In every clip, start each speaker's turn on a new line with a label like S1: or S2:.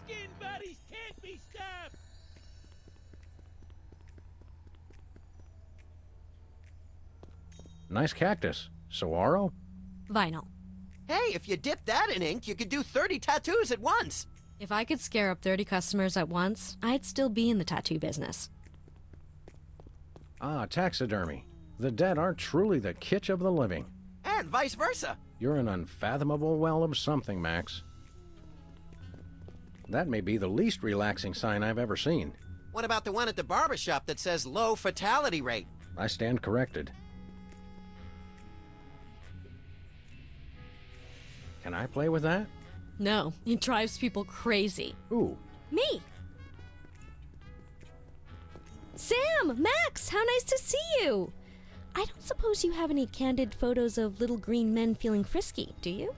S1: Skin bodies can't be stopped!
S2: Nice cactus. Saguaro?
S3: Vinyl.
S4: Hey, if you dip that in ink, you could do 30 tattoos at once.
S3: If I could scare up 30 customers at once, I'd still be in the tattoo business.
S2: Ah, taxidermy. The dead are truly the kitsch of the living.
S4: And vice versa.
S2: You're an unfathomable well of something, Max. That may be the least relaxing sign I've ever seen.
S4: What about the one at the barbershop that says low fatality rate?
S2: I stand corrected. Can I play with that?
S3: No, it drives people crazy.
S2: Ooh.
S3: Me! Sam! Max! How nice to see you! I don't suppose you have any candid photos of little green men feeling frisky, do you?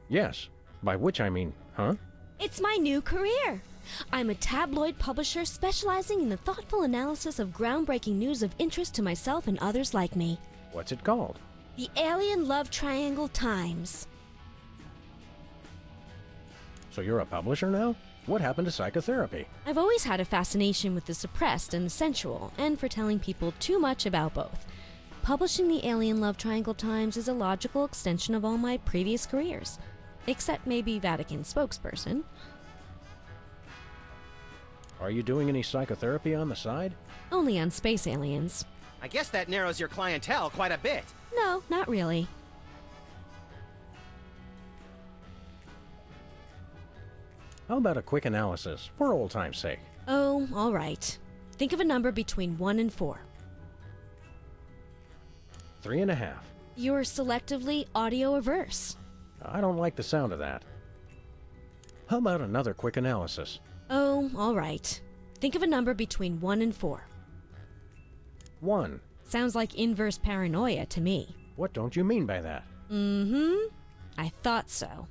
S2: Yes. By which I mean, huh?
S3: It's my new career! I'm a tabloid publisher specializing in the thoughtful analysis of groundbreaking news of interest to myself and others like me.
S2: What's it called?
S3: The Alien Love Triangle Times.
S2: So you're a publisher now? What happened to psychotherapy?
S3: I've always had a fascination with the suppressed and the sensual, and for telling people too much about both. Publishing the Alien Love Triangle Times is a logical extension of all my previous careers. Except maybe Vatican spokesperson.
S2: Are you doing any psychotherapy on the side?
S3: Only on space aliens.
S4: I guess that narrows your clientele quite a bit.
S3: No, not really.
S2: How about a quick analysis, for old time's sake?
S3: Oh, all right. Think of a number between 1 and 4.
S2: 3.5.
S3: You're selectively audio averse.
S2: I don't like the sound of that. How about another quick analysis?
S3: Oh, all right. Think of a number between 1 and 4.
S2: 1.
S3: Sounds like inverse paranoia to me.
S2: What don't you mean by that?
S3: Mm-hmm. I thought so.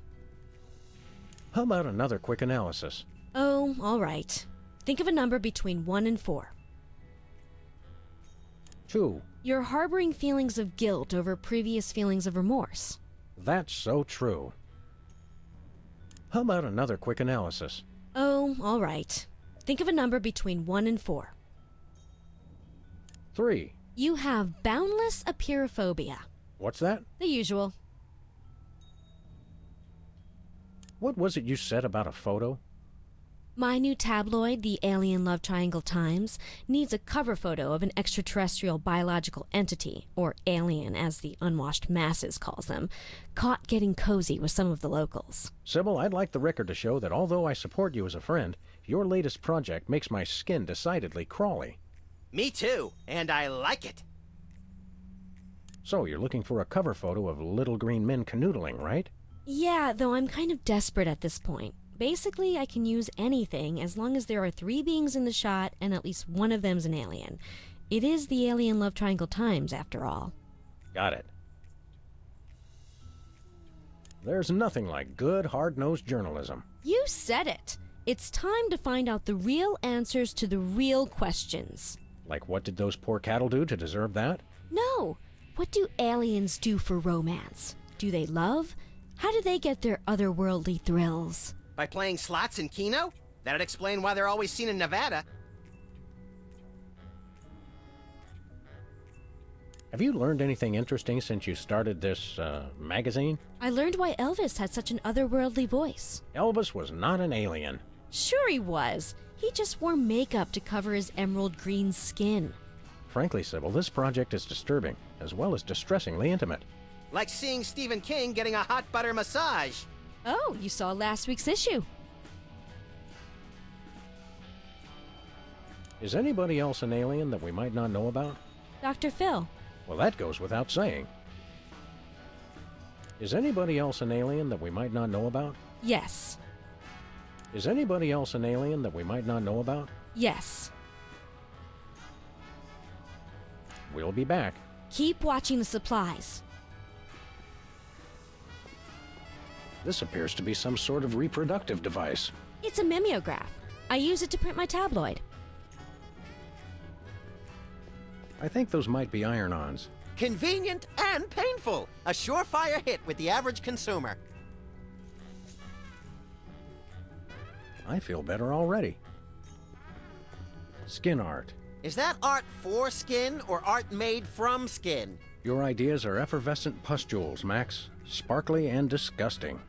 S2: How about another quick analysis?
S3: Oh, all right. Think of a number between 1 and 4.
S2: 2.
S3: You're harboring feelings of guilt over previous feelings of remorse.
S2: That's so true. How about another quick analysis?
S3: Oh, all right. Think of a number between 1 and 4.
S2: 3.
S3: You have boundless apeirophobia.
S2: What's that?
S3: The usual.
S2: What was it you said about a photo?
S3: My new tabloid, the Alien Love Triangle Times, needs a cover photo of an extraterrestrial biological entity, or alien as the unwashed masses calls them, caught getting cozy with some of the locals.
S2: Sybil, I'd like the record to show that although I support you as a friend, your latest project makes my skin decidedly crawly.
S4: Me too, and I like it.
S2: So you're looking for a cover photo of little green men canoodling, right?
S3: Yeah, though I'm kind of desperate at this point. Basically, I can use anything as long as there are 3 beings in the shot and at least one of them's an alien. It is the Alien Love Triangle Times, after all.
S2: Got it. There's nothing like good, hard-nosed journalism.
S3: You said it. It's time to find out the real answers to the real questions.
S2: Like what did those poor cattle do to deserve that?
S3: No. What do aliens do for romance? Do they love? How do they get their otherworldly thrills?
S4: By playing slots in Keno? That'd explain why they're always seen in Nevada.
S2: Have you learned anything interesting since you started this, magazine?
S3: I learned why Elvis had such an otherworldly voice.
S2: Elvis was not an alien.
S3: Sure he was. He just wore makeup to cover his emerald green skin.
S2: Frankly, Sybil, this project is disturbing, as well as distressingly intimate.
S4: Like seeing Stephen King getting a hot butter massage.
S3: Oh, you saw last week's issue.
S2: Is anybody else an alien that we might not know about?
S3: Dr. Phil.
S2: Well, that goes without saying. Is anybody else an alien that we might not know about?
S3: Yes.
S2: Is anybody else an alien that we might not know about?
S3: Yes.
S2: We'll be back.
S3: Keep watching the supplies.
S2: This appears to be some sort of reproductive device.
S3: It's a mimeograph. I use it to print my tabloid.
S2: I think those might be iron-ons.
S4: Convenient and painful. A surefire hit with the average consumer.
S2: I feel better already. Skin art.
S4: Is that art for skin or art made from skin?
S2: Your ideas are effervescent pustules, Max. Sparkly and disgusting.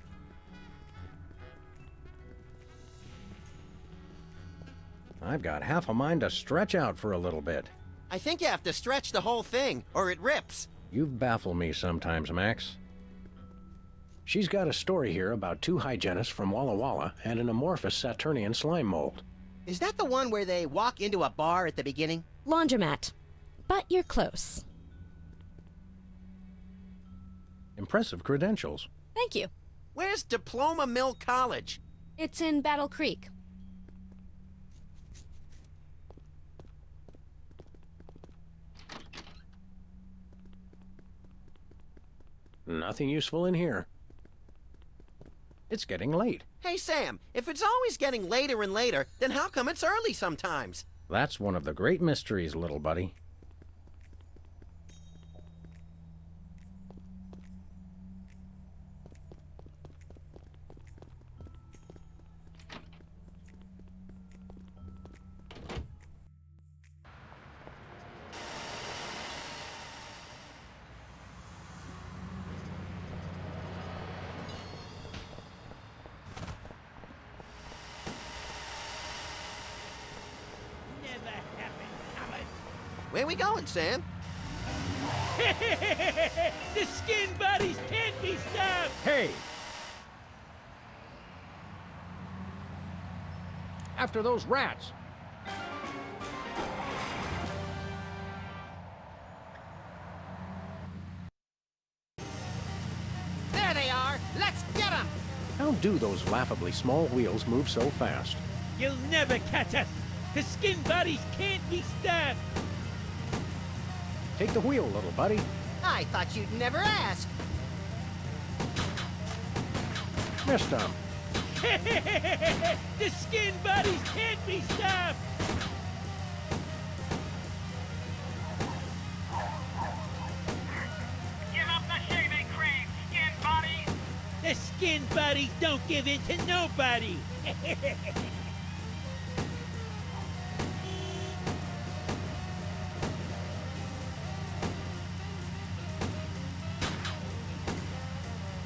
S2: I've got half a mind to stretch out for a little bit.
S4: I think you have to stretch the whole thing, or it rips.
S2: You baffle me sometimes, Max. She's got a story here about two hygienists from Walla Walla and an amorphous Saturnian slime mold.
S4: Is that the one where they walk into a bar at the beginning?
S3: Laundromat. But you're close.
S2: Impressive credentials.
S3: Thank you.
S4: Where's Diploma Mill College?
S3: It's in Battle Creek.
S2: Nothing useful in here. It's getting late.
S4: Hey, Sam, if it's always getting later and later, then how come it's early sometimes?
S2: That's one of the great mysteries, little buddy.
S1: Never happened, Howard.
S4: Where we going, Sam?
S1: The skin buddies can't be stopped.
S2: Hey! After those rats!
S4: There they are! Let's get them!
S2: How do those laughably small wheels move so fast?
S1: You'll never catch us. The skin buddies can't be stopped.
S2: Take the wheel, little buddy.
S4: I thought you'd never ask.
S2: Missed them.
S1: The skin buddies can't be stopped.
S5: Give up the shaving cream, skin buddies!
S1: The skin buddies don't give in to nobody.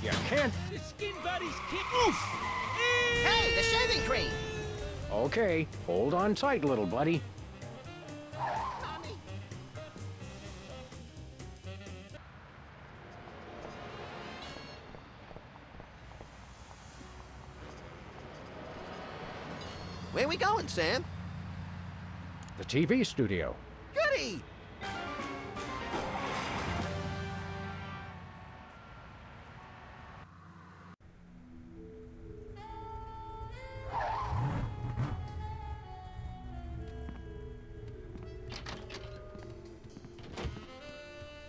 S2: You can't.
S1: The skin buddies can't. Oof!
S4: Hey, the shaving cream!
S2: Okay, hold on tight, little buddy.
S4: Where we going, Sam?
S2: The TV studio.
S4: Goody!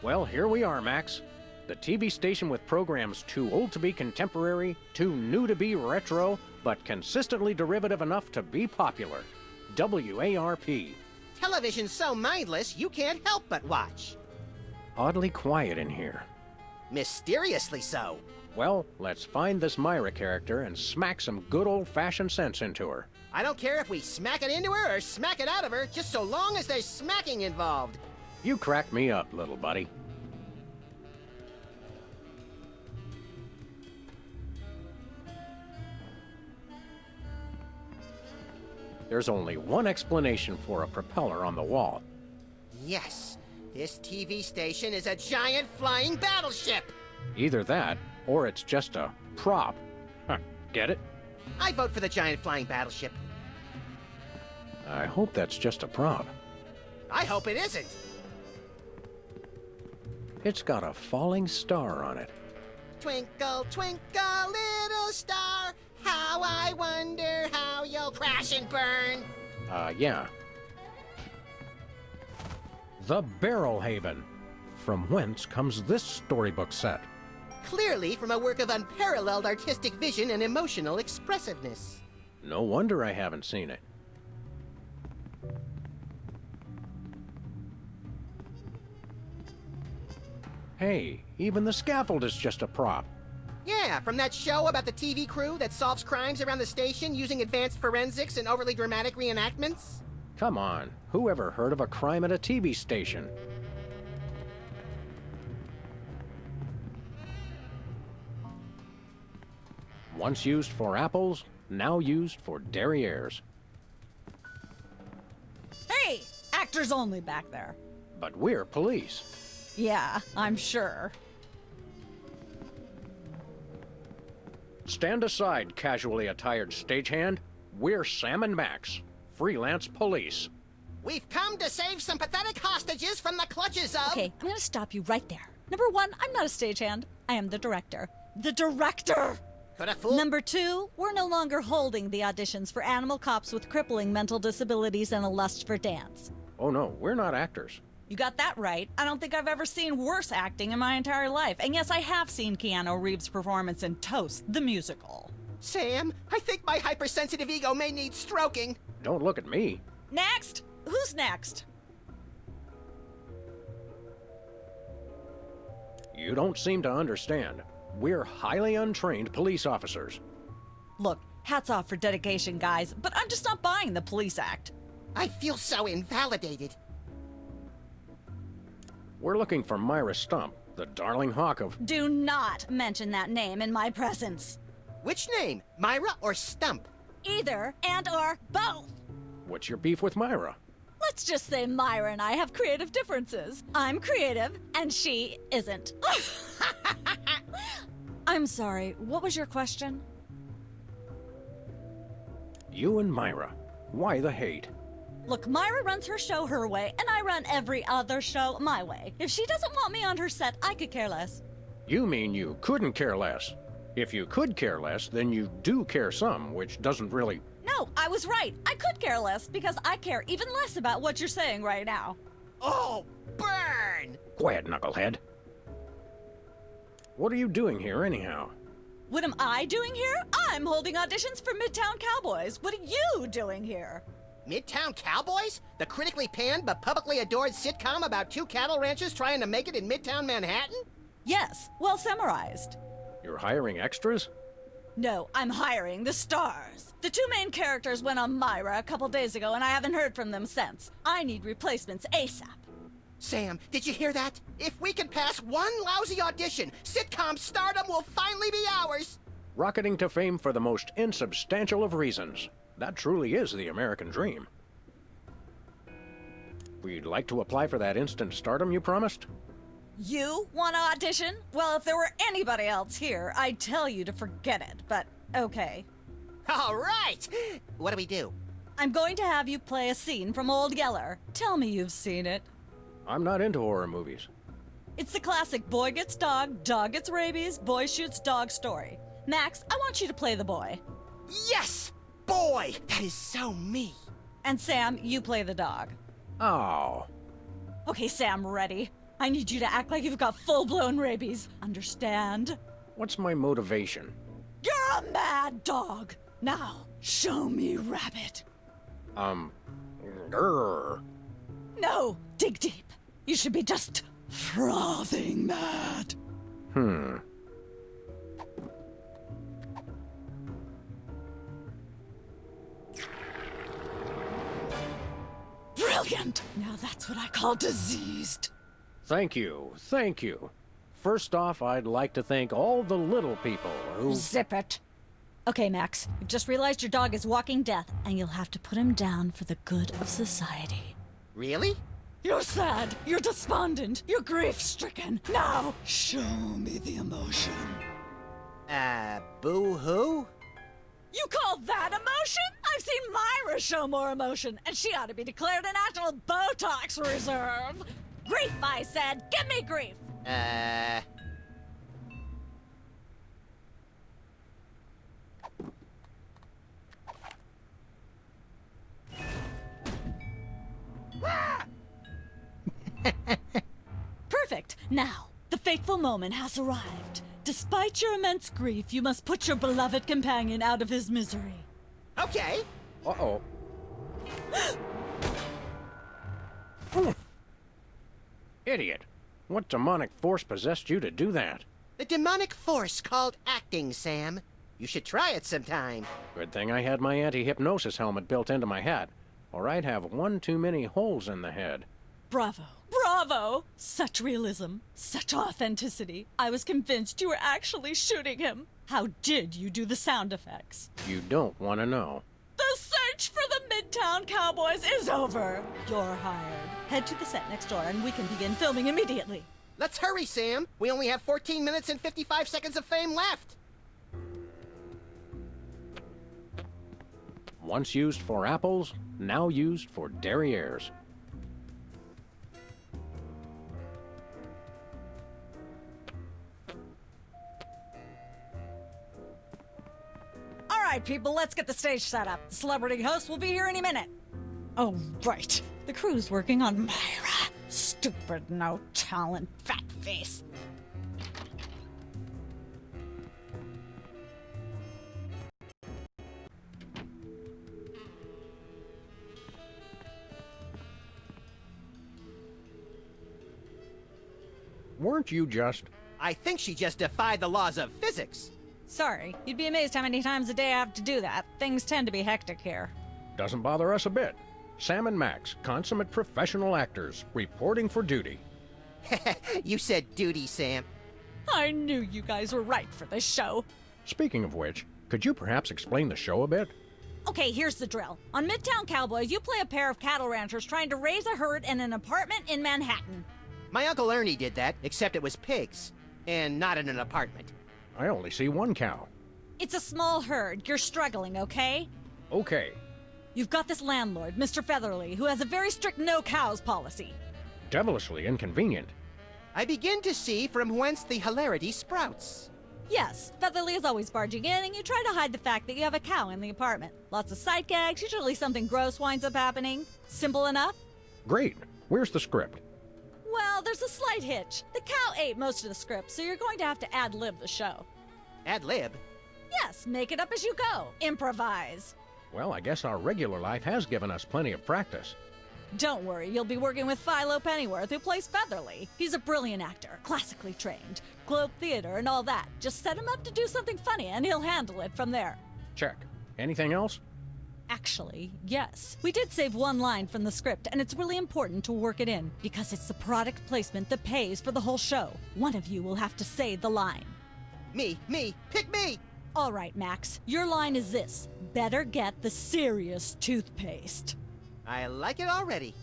S2: Well, here we are, Max. The TV station with programs too old to be contemporary, too new to be retro, but consistently derivative enough to be popular. WARP.
S4: Television's so mindless, you can't help but watch.
S2: Oddly quiet in here.
S4: Mysteriously so.
S2: Well, let's find this Myra character and smack some good old-fashioned sense into her.
S4: I don't care if we smack it into her or smack it out of her, just so long as there's smacking involved.
S2: You crack me up, little buddy. There's only one explanation for a propeller on the wall.
S4: Yes, this TV station is a giant flying battleship.
S2: Either that, or it's just a prop. Huh, get it?
S4: I vote for the giant flying battleship.
S2: I hope that's just a prop.
S4: I hope it isn't.
S2: It's got a falling star on it.
S4: Twinkle, twinkle, little star, how I wonder how you'll crash and burn.
S2: Yeah. The Barrel Haven. From whence comes this storybook set?
S4: Clearly from a work of unparalleled artistic vision and emotional expressiveness.
S2: No wonder I haven't seen it. Hey, even the scaffold is just a prop.
S4: Yeah, from that show about the TV crew that solves crimes around the station using advanced forensics and overly dramatic reenactments.
S2: Come on, who ever heard of a crime at a TV station? Once used for apples, now used for derrieres.
S6: Hey! Actors only back there.
S2: But we're police.
S6: Yeah, I'm sure.
S2: Stand aside, casually attired stagehand. We're Sam and Max, freelance police.
S4: We've come to save some pathetic hostages from the clutches of...
S6: Okay, I'm gonna stop you right there. Number one, I'm not a stagehand. I am the director. The director!
S4: Coulda fooled...
S6: Number two, we're no longer holding the auditions for animal cops with crippling mental disabilities and a lust for dance.
S2: Oh no, we're not actors.
S6: You got that right. I don't think I've ever seen worse acting in my entire life. And yes, I have seen Keanu Reeves' performance in Toast, the musical.
S4: Sam, I think my hypersensitive ego may need stroking.
S2: Don't look at me.
S6: Next! Who's next?
S2: You don't seem to understand. We're highly untrained police officers.
S6: Look, hats off for dedication, guys, but I'm just not buying the police act.
S4: I feel so invalidated.
S2: We're looking for Myra Stump, the darling hawk of...
S6: Do not mention that name in my presence.
S4: Which name, Myra or Stump?
S6: Either and or both.
S2: What's your beef with Myra?
S6: Let's just say Myra and I have creative differences. I'm creative, and she isn't. I'm sorry, what was your question?
S2: You and Myra. Why the hate?
S6: Look, Myra runs her show her way, and I run every other show my way. If she doesn't want me on her set, I could care less.
S2: You mean you couldn't care less? If you could care less, then you do care some, which doesn't really...
S6: No, I was right. I could care less because I care even less about what you're saying right now.
S4: Oh, burn!
S2: Quiet, knucklehead. What are you doing here, anyhow?
S6: What am I doing here? I'm holding auditions for Midtown Cowboys. What are you doing here?
S4: Midtown Cowboys? The critically panned but publicly adored sitcom about two cattle ranchers trying to make it in Midtown Manhattan?
S6: Yes, well summarized.
S2: You're hiring extras?
S6: No, I'm hiring the stars. The two main characters went on Myra a couple days ago, and I haven't heard from them since. I need replacements ASAP.
S4: Sam, did you hear that? If we can pass one lousy audition, sitcom stardom will finally be ours!
S2: Rocketing to fame for the most insubstantial of reasons. That truly is the American dream. We'd like to apply for that instant stardom you promised?
S6: You want to audition? Well, if there were anybody else here, I'd tell you to forget it, but okay.
S4: All right! What do we do?
S6: I'm going to have you play a scene from Old Yeller. Tell me you've seen it.
S2: I'm not into horror movies.
S6: It's the classic boy gets dog, dog gets rabies, boy shoots dog story. Max, I want you to play the boy.
S4: Yes! Boy, that is so me.
S6: And Sam, you play the dog.
S2: Oh.
S6: Okay, Sam, ready? I need you to act like you've got full-blown rabies. Understand?
S2: What's my motivation?
S6: You're a mad dog. Now, show me rabbit.
S2: Grr.
S6: No, dig deep. You should be just frothing mad. Brilliant! Now that's what I call diseased.
S2: Thank you, thank you. First off, I'd like to thank all the little people who...
S6: Zip it. Okay, Max, you've just realized your dog is walking death, and you'll have to put him down for the good of society.
S4: Really?
S6: You're sad, you're despondent, you're grief-stricken. Now, show me the emotion.
S4: Boo-hoo?
S6: You call that emotion? I've seen Myra show more emotion, and she ought to be declared a national Botox reserve. Grief, I said. Give me grief. Perfect. Now, the fateful moment has arrived. Despite your immense grief, you must put your beloved companion out of his misery.
S4: Okay.
S2: Uh-oh. Idiot. What demonic force possessed you to do that?
S4: The demonic force called acting, Sam. You should try it sometime.
S2: Good thing I had my anti-hypnosis helmet built into my hat, or I'd have one too many holes in the head.
S6: Bravo. Bravo! Such realism. Such authenticity. I was convinced you were actually shooting him. How did you do the sound effects?
S2: You don't want to know.
S6: The search for the Midtown Cowboys is over. You're hired. Head to the set next door and we can begin filming immediately.
S4: Let's hurry, Sam. We only have 14 minutes and 55 seconds of fame left.
S2: Once used for apples, now used for derrieres.
S6: All right, people, let's get the stage set up. The celebrity host will be here any minute. Oh, right. The crew's working on Myra. Stupid, no talent, fat face.
S2: Weren't you just...
S4: I think she just defied the laws of physics.
S6: Sorry, you'd be amazed how many times a day I have to do that. Things tend to be hectic here.
S2: Doesn't bother us a bit. Sam and Max, consummate professional actors, reporting for duty.
S4: You said duty, Sam.
S6: I knew you guys were right for this show.
S2: Speaking of which, could you perhaps explain the show a bit?
S6: Okay, here's the drill. On Midtown Cowboys, you play a pair of cattle ranchers trying to raise a herd in an apartment in Manhattan.
S4: My Uncle Ernie did that, except it was pigs. And not in an apartment.
S2: I only see one cow.
S6: It's a small herd. You're struggling, okay?
S2: Okay.
S6: You've got this landlord, Mr. Featherly, who has a very strict no cows policy.
S2: Devilishly inconvenient.
S4: I begin to see from whence the hilarity sprouts.
S6: Yes, Featherly is always barging in, and you try to hide the fact that you have a cow in the apartment. Lots of sight gags, usually something gross winds up happening. Simple enough?
S2: Great. Where's the script?
S6: Well, there's a slight hitch. The cow ate most of the script, so you're going to have to ad-lib the show.
S4: Ad-lib?
S6: Yes, make it up as you go. Improvise.
S2: Well, I guess our regular life has given us plenty of practice.
S6: Don't worry, you'll be working with Philo Pennyworth, who plays Featherly. He's a brilliant actor, classically trained, Globe Theater and all that. Just set him up to do something funny, and he'll handle it from there.
S2: Check. Anything else?
S6: Actually, yes. We did save one line from the script, and it's really important to work it in, because it's the product placement that pays for the whole show. One of you will have to say the line.
S4: Me, pick me!
S6: All right, Max, your line is this. Better get the serious toothpaste.
S4: I like it already.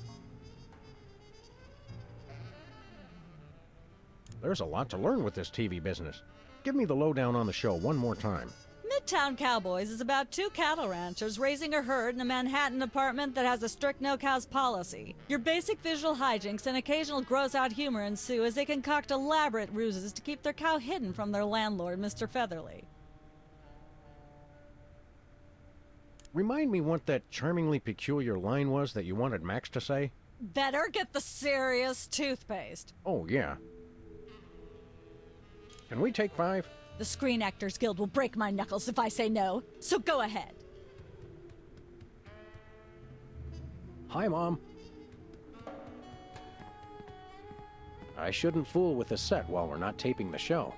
S2: There's a lot to learn with this TV business. Give me the lowdown on the show one more time.
S6: Midtown Cowboys is about two cattle ranchers raising a herd in a Manhattan apartment that has a strict no-cows policy. Your basic visual hijinks and occasional gross-out humor ensue as they concoct elaborate ruses to keep their cow hidden from their landlord, Mr. Featherly.
S2: Remind me what that charmingly peculiar line was that you wanted Max to say?
S6: Better get the serious toothpaste.
S2: Oh, yeah. Can we take 5?
S6: The Screen Actors Guild will break my knuckles if I say no, so go ahead.
S2: Hi, Mom. I shouldn't fool with the set while we're not taping the show.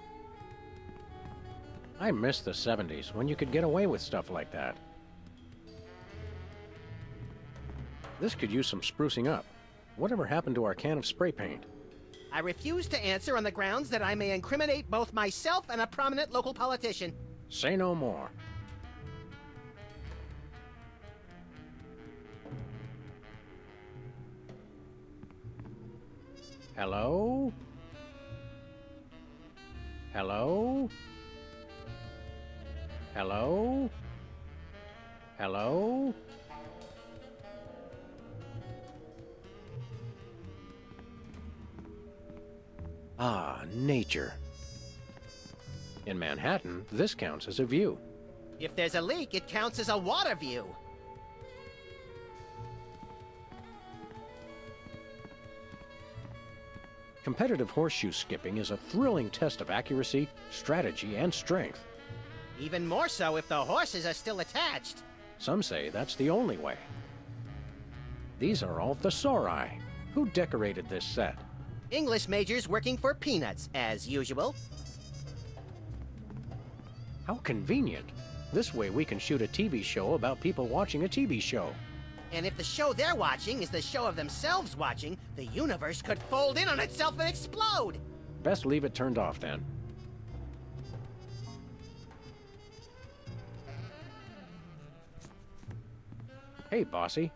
S2: I miss the 70s when you could get away with stuff like that. This could use some sprucing up. Whatever happened to our can of spray paint?
S4: I refuse to answer on the grounds that I may incriminate both myself and a prominent local politician.
S2: Say no more. Hello? Hello? Hello? Hello? Ah, nature. In Manhattan, this counts as a view.
S4: If there's a leak, it counts as a water view.
S2: Competitive horseshoe skipping is a thrilling test of accuracy, strategy, and strength.
S4: Even more so if the horses are still attached.
S2: Some say that's the only way. These are all thesauri. Who decorated this set?
S4: English majors working for peanuts, as usual.
S2: How convenient. This way we can shoot a TV show about people watching a TV show.
S4: And if the show they're watching is the show of themselves watching, the universe could fold in on itself and explode!
S2: Best leave it turned off then. Hey, Bossy.